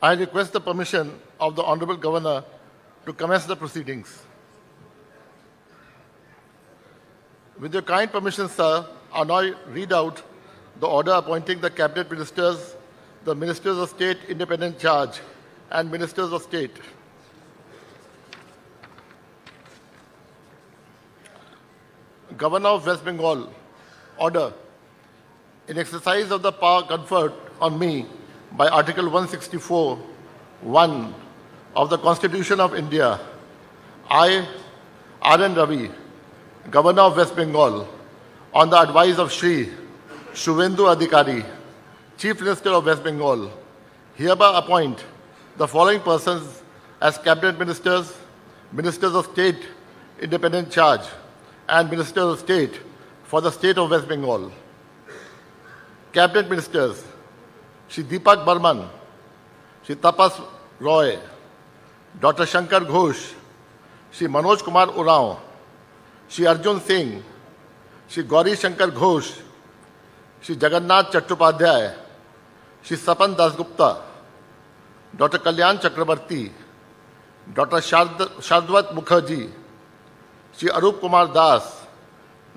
I request the permission of the Honorable Governor to commence the proceedings. With your kind permission, sir, I now read out the order appointing the Cabinet Ministers, the Ministers of State Independent Charge, and Ministers of State. Governor of West Bengal, order. In exercise of the power conferred on me by Article 164(1) of the Constitution of India, I, R.N. Ravi, Governor of West Bengal, on the advice of Shri Shuvendu Adhikari, Chief Minister of West Bengal, hereby appoint the following persons as Cabinet Ministers, Ministers of State Independent Charge, and Ministers of State for the State of West Bengal. Cabinet Ministers, Shri Deepak Burman, Shri Tapas Roy, Dr. Shankar Ghosh, Shri Manoj Kumar Urao, Shri Arjun Singh, Shri Gauri Shankar Ghosh, Shri Jagannath Chattopadhyay, Shri Sapan Dasgupta, Dr. Kalyan Chakrabarti, Dr. Shardwat Mukherjee, Shri Arup Kumar Das,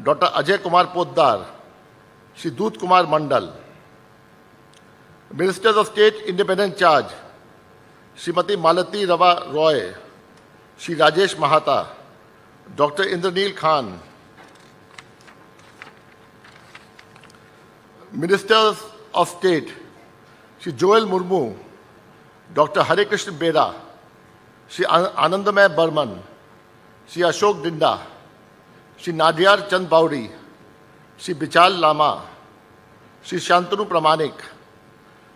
Dr. Ajay Kumar Poddar, Shri Doot Kumar Mandal. Ministers of State Independent Charge, Srimati Malati Rava Roy, Shri Rajesh Mahata, Dr. Indraneel Khan. Ministers of State, Shri Joel Murmu, Dr. Hare Krishna Bera, Shri Anandamay Burman, Shri Ashok Dinda, Shri Nadiyar Chand Bauri, Shri Bichal Lama, Shri Shantanu Pramanik,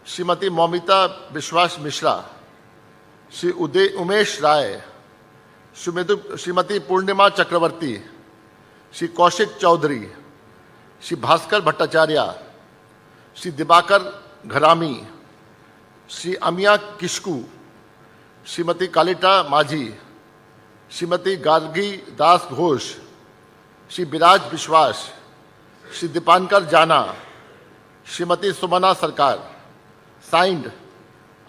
Srimati Momita Bishwas Mishra, Shri Umesh Rai, Srimati Purnima Chakravarti, Shri Kaushik Chaudhary, Shri Bhaskar Bhattacharya, Shri Dibakar Gharami, Shri Amiya Kishku, Srimati Kalita Majhi, Srimati Gargi Das Ghosh, Shri Biraj Bishwas, Shri Dipankar Jana, Srimati Sumana Sarkar. Signed,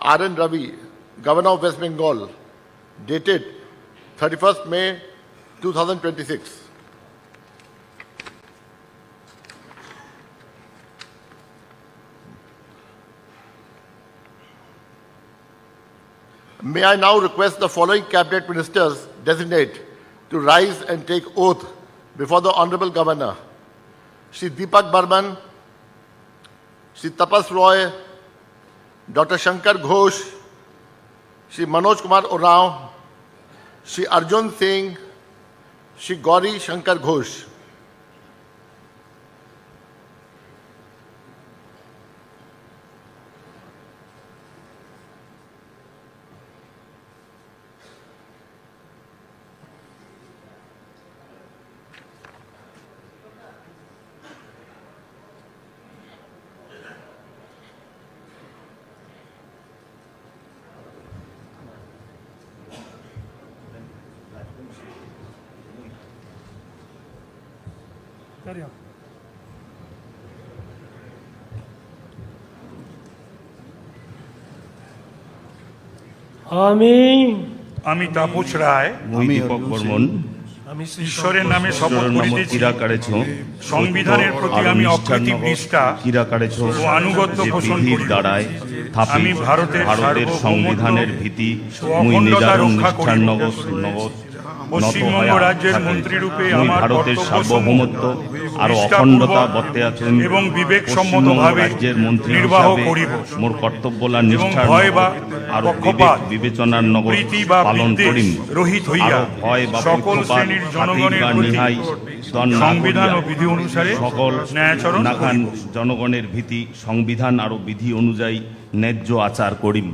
R.N. Ravi, Governor of West Bengal, dated 31st May 2026. May I now request the following Cabinet Ministers designate to rise and take oath before the Honorable Governor. Shri Deepak Burman, Shri Tapas Roy, Dr. Shankar Ghosh, Shri Manoj Kumar Urao, Shri Arjun Singh, Shri Gauri Shankar Ghosh. আমি তাপস রায়, আমি দীপক বর্মন, ঈশ্বরের নামে শপথ করিতেছি সংবিধানের প্রতি আমি অকৃতি নিষ্ঠা ও আনুগত্য পোষণ করিব। আমি ভারতের সংবিধানের ভীতি ও অখণ্ডতা রক্ষা করিব। পশ্চিমবঙ্গ রাজ্যের মন্ত্রী রূপে আমার ভারতের সার্বভৌমত্ব আর অখণ্ডতা বর্তে আছেন এবং বিবেকসম্মতভাবে নির্বাহ করিব। মোর কর্তব্যলা নিষ্ঠার ভয় বা আর পক্ষপাত, বিবেচনার নগর প্রীতি বা পালন করিম। রহিত হইয়া ভয় বা সকল শ্রেণীর জনগণের প্রতি সংবিধান ও বিধি অনুসারে সকল ন্যায়াচরণ নাখান জনগণের ভীতি, সংবিধান আর বিধি অনুযায়ী ন্যায্য আচার করিম।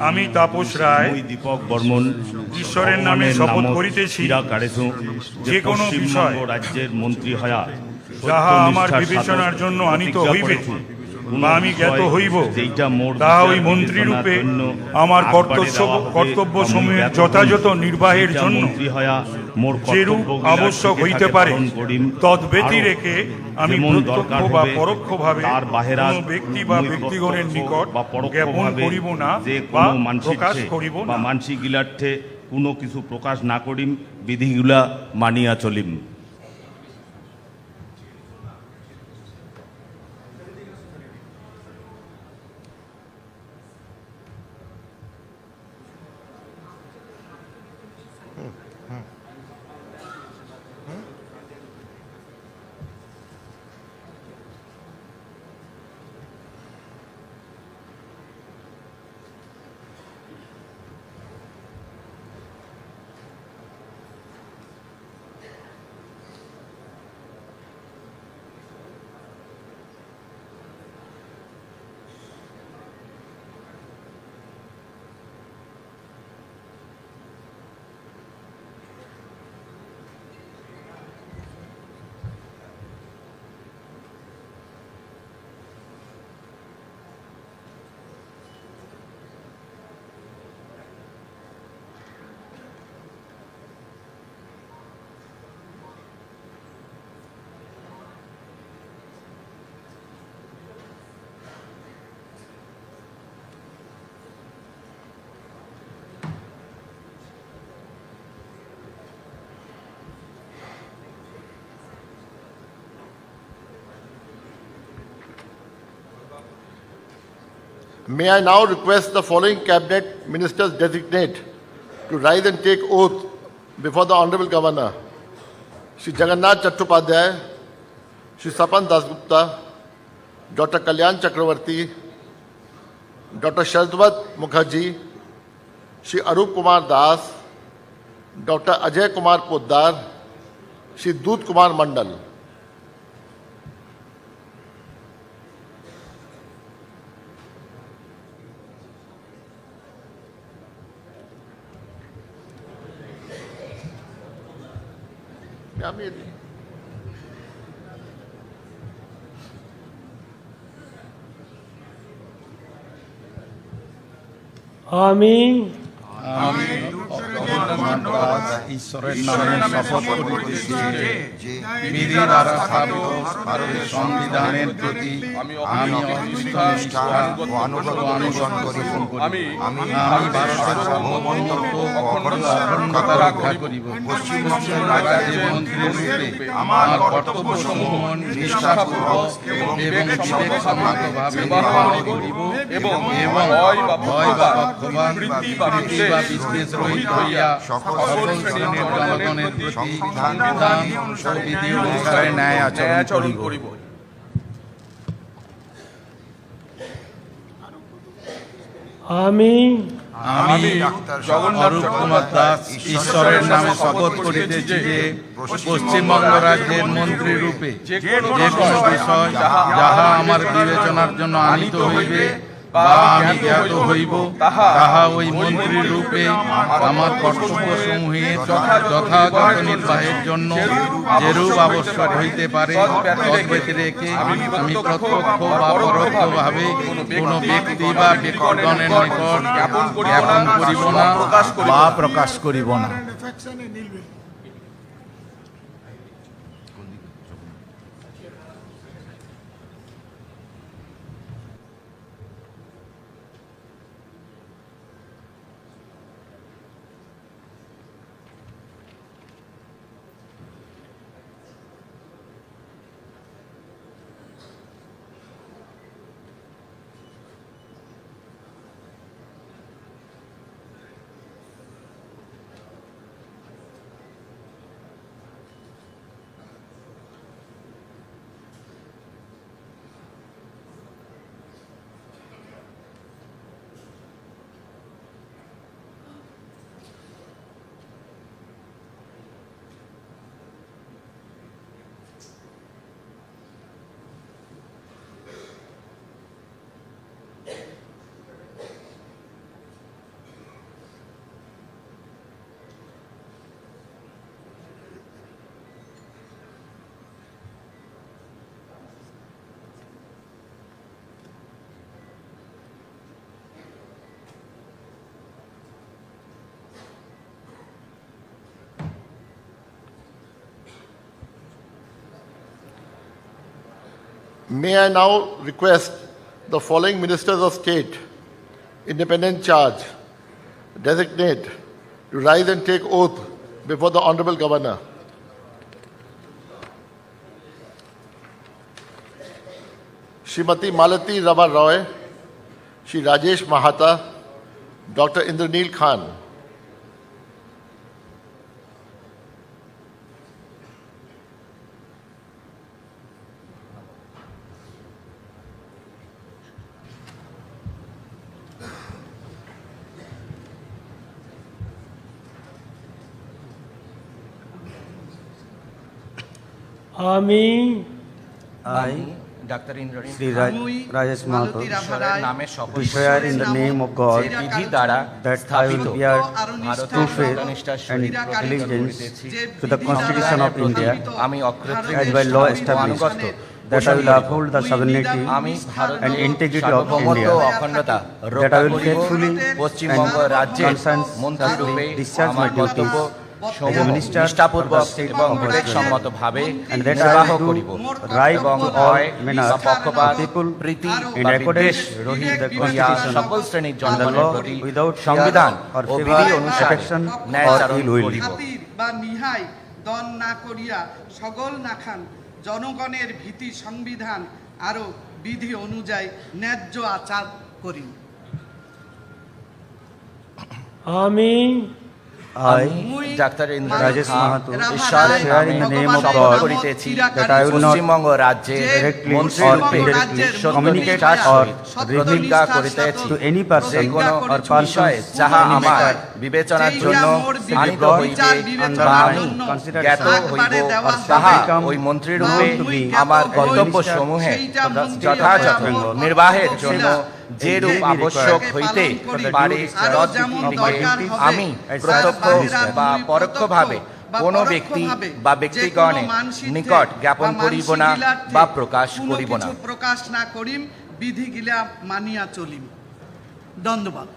আমি তাপস রায়, দীপক বর্মন, ঈশ্বরের নামে শপথ করিতেছি যে কোনো বিষয় রাজ্যের মন্ত্রী হয়া যাহা আমার বিবেচনার জন্য আনিত হইবে বা আমি জ্ঞাত হইব, যেইটা মোর তাহা ওই বিচার মন্ত্রীরূপে বিবেচনার জন্য আমার আকবারে দেওয়া হবে, কর্তব্যসমূহের বা যথাযথ জ্ঞাত হই, নির্বাহের সেইটা জন্য মন্ত্রী হয়া মোর যেরূপ কর্তব্যগুলা আবশ্যক ঠিকই হইতে থাকে পারে, পালন করিম। তদ্ব্যতি আরও রেখে আমি যেমন প্রত্যক্ষ দরকার বা হবে, পরোক্ষভাবে তার বাহেরা কোনো ব্যক্তি বা মুই ব্যক্তিগণের প্রত্যক্ষ নিকট বা জ্ঞাপন পরোক্ষভাবে করিব না যে বা কোনো মানসির প্রকাশ ঠে করিব বা না। মানসি গিলার্থে কোনো কিছু প্রকাশ না করিম, বিধিগুলা মানিয়া চলিম। May I now request the following cabinet ministers designate to rise and take oath before the Honorable Governor: Shri Jagannath Chattopadhyay, Shri Sapan Dasgupta, Dr. Kalyan Chakravarti, Dr. Shardvat Mukherjee, Shri Arup Kumar Das, Dr. Ajay Kumar Poddar, Shri Dut Kumar Mandal. আমি ঈশ্বরের নামে শপথ করিতেছি যে বিধির আরাফাত ভারতের সংবিধানের প্রতি আমি অনিষ্ঠা ও আনুগত্য অনুসরণ করিব। আমি ভারতের সার্বভৌমত্ব ও অখণ্ডতা রক্ষা করিব। পশ্চিমবঙ্গ রাজ্যের মন্ত্রীরূপে আমার কর্তব্যসমূহ নিষ্ঠাপূর্বক এবং বিবেকসম্মতভাবে নির্বাহ করিব এবং ভয় বা পক্ষপাত বা বিদ্বেষ রহিত হইয়া সকল শ্রেণীর জনগণের প্রতি সংবিধান ও বিধি অনুসারে ন্যায় আচরণ করিব। আমি অরূপ কুমার দাস ঈশ্বরের নামে শপথ করিতেছি যে পশ্চিমবঙ্গ রাজ্যের মন্ত্রী রূপে যে কোনো বিষয় যাহা আমার বিবেচনার জন্য আনিত হইবে বা আমি জ্ঞাত হইব, তাহা ওই মন্ত্রী রূপে আমার কর্তব্যসমূহের যথাযথ নির্বাহের জন্য যেরূপ আবশ্যক হইতে পারে তদ্ব্যতি রেখে আমি প্রত্যক্ষ বা পরোক্ষভাবে কোনো ব্যক্তি বা ব্যক্তিগণের নিকট জ্ঞাপন করিব না বা প্রকাশ করিব না। May I now request the following ministers of state, independent charge, designate, to rise and take oath before the Honorable Governor. Srimati Malati Rama Roy, Shri Rajesh Mahata, Dr. Indraneel Khan. আমি doctor Indranil Sri Rajesh Mahato, ঈশ্বরের নামে শপথ do swear in the name of God যে বিধি দ্বারা that I স্থাপিত will bear ভারতের true faith সত্যনিষ্ঠার and সহিত allegiance করিতেছি। to the Constitution of India, আমি অকৃত্রিম as by law O established, আনুগত্য that I will uphold the sovereignty আমি ভারত and integrity of সার্বভৌমত্ব India, ও অখণ্ডতা that রক্ষা I will করিব। faithfully পশ্চিমবঙ্গ and রাজ্যের conscientiously মন্ত্রীরূপে discharge আমার my কর্তব্য duties সমূহ as a minister নিষ্ঠাপূর্বক of the state এবং of West Bengal, বিবেকসম্মতভাবে and that নির্বাহ I will করিব do right এবং to ভয় all manners বা পক্ষপাত of people প্রীতি in বা accordance বিদ্বেষ with রহিত the করিয়া Constitution সকল শ্রেণীর and the জনগণের law প্রতি without fear সংবিধান or ও favor, বিধি অনুসারে affection ন্যায় or চারণ ill will. করিব। খাতির বা নিহাই দন না করিয়া সকল নাখান জনগণের ভীতি সংবিধান আরো বিধি অনুযায়ী ন্যায্য আচার করি। আমি I, doctor Indranil Rajesh Khan Mahato, ঈশ্বরের swear in the নামে name of শপথ God করিতেছি that I will not Paschimbanga রাজ্যে directly মন্ত্রীরূপে or indirectly communicate সত্যনিষ্ঠার or সহিত প্রতিজ্ঞা করিতেছি to any person যে কোনো or বিষয়ে persons যাহা any আমার matter বিবেচনার জন্য আনিত হইবে under বা my আমি consideration জ্ঞাত হইব or তাহা become ওই মন্ত্রীরূপে known to me আমার as কর্তব্য minister সমূহে of the state of যথাযথ West Bengal, নির্বাহের জন্য যে রূপ may be আবশ্যক required হইতে for the পারে due discharge তদ্দিকে of my duties আমি as প্রত্যক্ষ minister বা পরোক্ষভাবে কোনো ব্যক্তি বা ব্যক্তিগণের নিকট জ্ঞাপন করিব না বা প্রকাশ করিব না। প্রকাশ না করিম বিধিগিলা মানিয়া চলিম। ধন্যবাদ।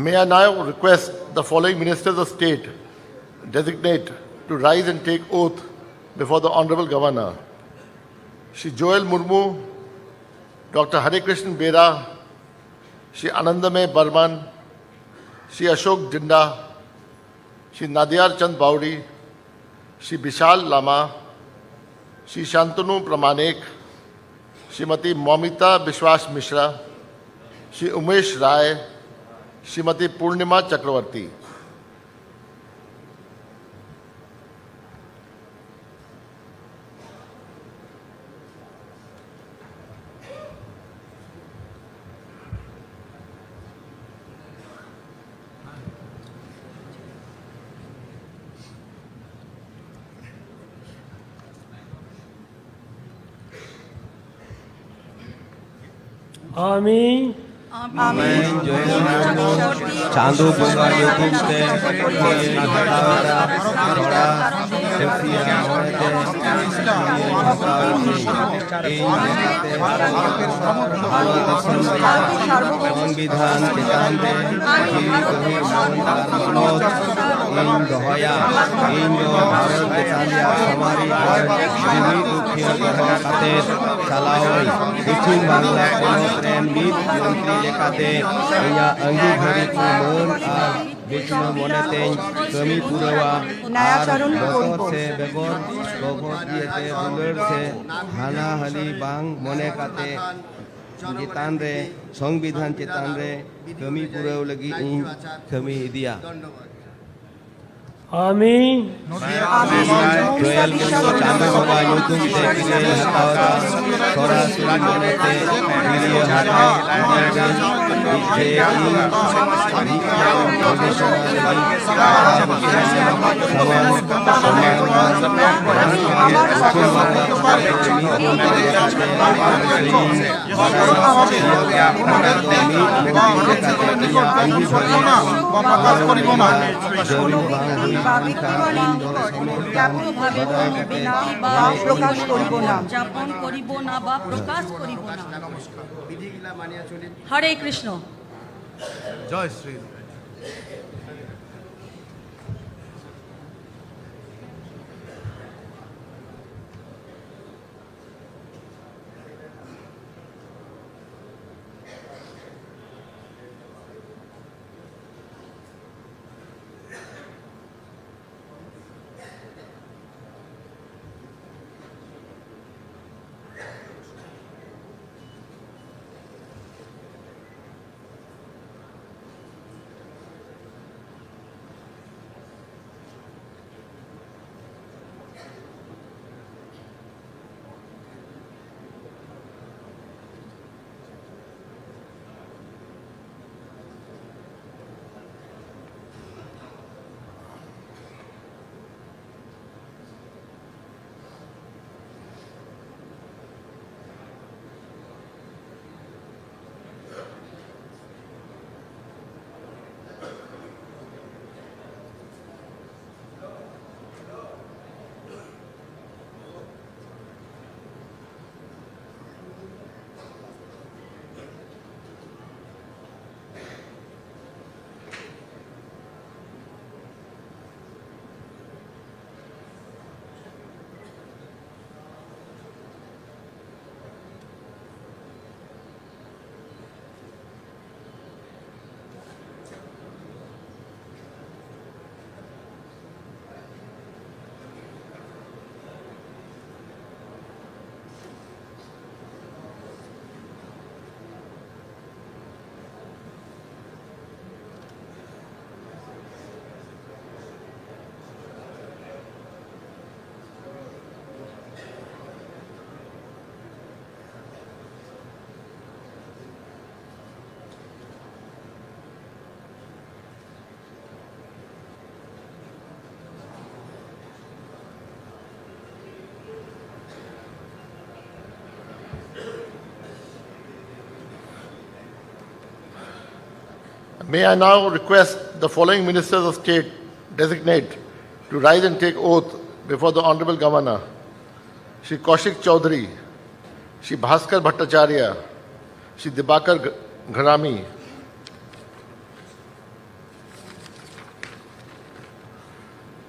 May I now request the following ministers of state, designate, to rise and take oath before the Honorable Governor. Shri Joel Murmu, Dr. Hare Krishnan Bera, Shri Anandamay Barman, Shri Ashok Dinda, Shri Nadiyar Chand Baudi, Shri Bishal Lama, Shri Shantanu Pramanik, Srimati Momita Bishwas Mishra, Shri Umesh Rai, Srimati Purnima Chakravarti. আমি আমি চাঁদু বঙ্গালী তুমতে নাথাকাওরা ছড়া সেফিয়া মনেতে এই সংবিধান চেতান্তে in দহয়া in Bharat চেতালিয়া সমারি GB দুঃখীয় কাতে চালাওই দক্ষিণ বাংলা পনেরো meet মন্ত্রী লেখাতে ইয়া अंगीभारी को मन और बेचना मनेते कमी पुरवा और बतर से बेगर बगत दिएते दुलर से हाना हाली बांग मने काते चेतान रे संविधान चेतान रे कमी पुरव लगी इन कमी दिया আমি रोयल के चांदो बाबा यूट्यूब से किरे हतावरा थोड़ा सुरी मनेते वीडियो हाथे इसे প্রকাশ করিব না যাপন করিব না বা প্রকাশ করিব না। হরে কৃষ্ণ। জয় Shri May I now request the following ministers of state designate to rise and take oath before the Honorable Governor: Shri Kaushik Chaudhary, Shri Bhaskar Bhattacharya, Shri Dibakar Gharami,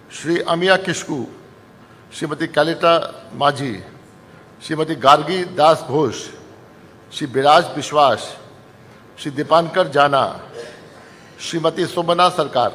Shri Amiya Kishku, Srimati Kalita Majhi, Srimati Gargi Das Ghosh, Shri Biraj Bishwas, Shri Dipankar Jana, Srimati Sobhana Sarkar.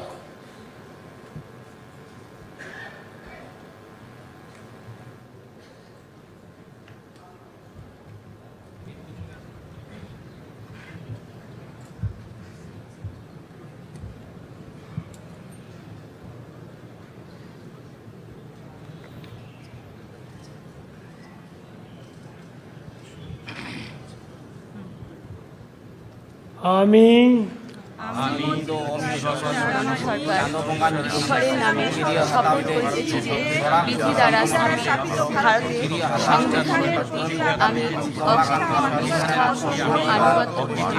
আমি ঈশ্বরের নামে শপথ করিতেছি যে বিধি দ্বারা স্থাপিত ভারতের সংবিধানের প্রতি আমি অক্ষুণ্ণ নিষ্ঠা ও আনুগত্য করিব।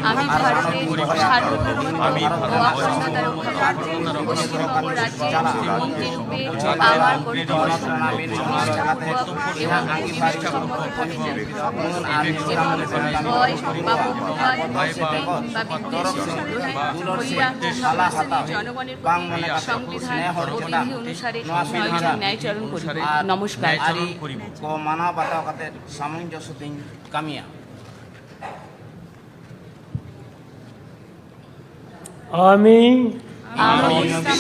আমি ভারতের সার্বভৌমত্ব ও অখণ্ডতা রক্ষা করতে পশ্চিমবঙ্গ রাজ্যের মন্ত্রীরূপে আমার কর্তব্য নিষ্ঠাপূর্বক এবং নীতিনিষ্ঠসম্মত করিব এবং ভয় বা পক্ষপাত বশতে বা বিদ্বেষ রহিত করিয়া সমস্ত জনগণের প্রতি সংবিধান ও বিধি অনুসারে ন্যায়চরণ করিব। নমস্কার। মানব বাতাও কাতে সামঞ্জস্য দিন কামিয়া আমি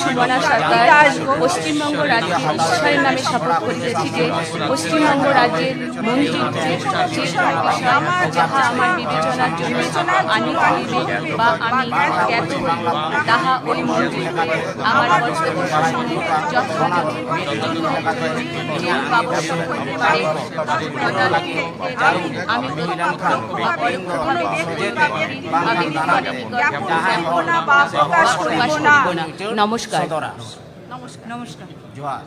সুমনা সরকার পশ্চিমবঙ্গ রাজ্যের ঈশ্বরের নামে শপথ করিতেছি যে পশ্চিমবঙ্গ রাজ্যের মন্ত্রীরূপে যে কোনো বিষয় যাহা আমার বিবেচনার জন্য আনি হইবে বা আমি ত্যাগ করিব, তাহা ওই মন্ত্রীরূপে আমার কর্তব্য শাসনে যথাযথ নিয়ম আবশ্যক হইতে পারে তদানীতি আমি প্রত্যক্ষ বা পরোক্ষভাবে প্রকাশ করিব না। নমস্কার। নমস্কার। জোহার।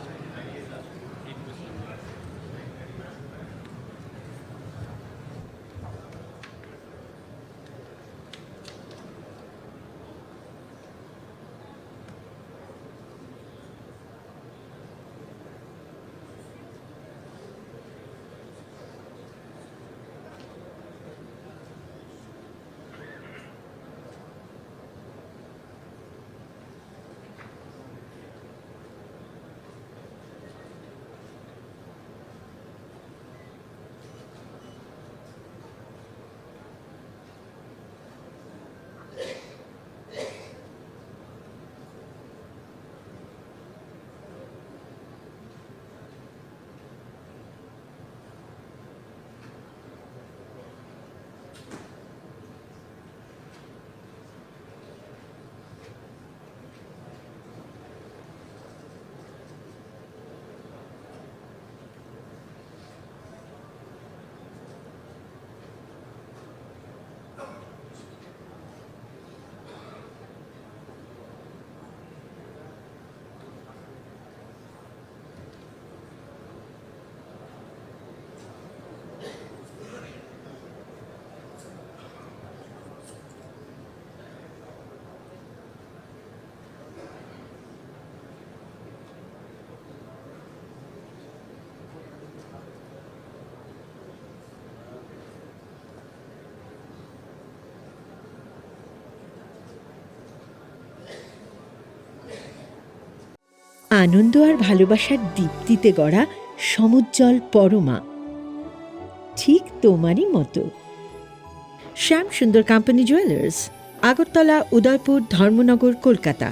আনন্দ আর ভালোবাসার দীপ্তিতে গড়া সমুজ্জ্বল পরমা, ঠিক তোমারই মতো। শ্যাম সুন্দর কোম্পানি জুয়েলার্স, আগরতলা, উদয়পুর, ধর্মনগর, কলকাতা।